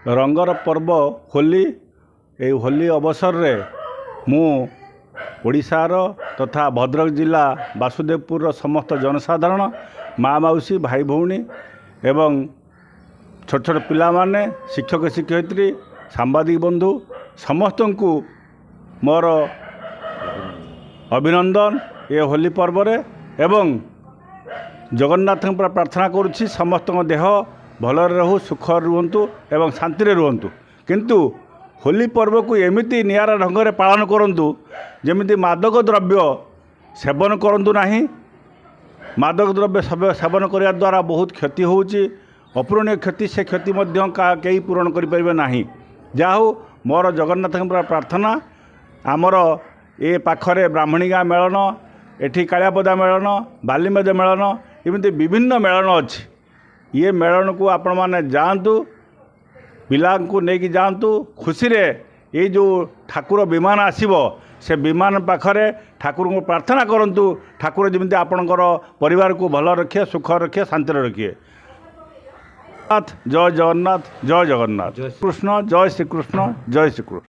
रंगर पर्व होली ए होली अवसर रे मु ओडिशार तथा भद्रक जिला वासुदेवपुर समस्त जनसाधारण माँ मौसी भाई भौणी एवं छोट छोट पिला माने शिक्षक शिक्षयित्री सांबादिक बंधु समस्त को मोर अभिनंदन ये होली पर्व रे एवं जगन्नाथ प्रार्थना करुछि समस्त देह भल रहू सुख रुहतु एवं शांति रुहतु। किंतु होली पर्व को एमिति नियारा ढंग से पालन करंतु जेमिति मादक द्रव्य सेवन करंतु नाही। मादक द्रव्य सेवन करने द्वारा बहुत क्षति होउछि, अपूरणीय क्षति से क्षति मध्य कई पूरण करें नाही। जाहु मोर जगन्नाथ प्रार्थना आमर ए पाखरे ब्राह्मणी गाँ मेलन एठी कालियापदा मेलन बालीमेद मेलन एमती विभिन्न मेलन अच्छी। ये मेलन को आपण माने जातु पिला को लेकिन जातु खुशी रे ये जो ठाकुर विमान आसीबो से विमान पाखरे ठाकुर को प्रार्थना करंतु ठाकुर जमी आपणकर परिवार को भल रखिए सुख रखिए शांति रखिए। जय जगन्नाथ जय जगन्नाथ कृष्ण जय श्री कृष्ण जय श्री कृष्ण।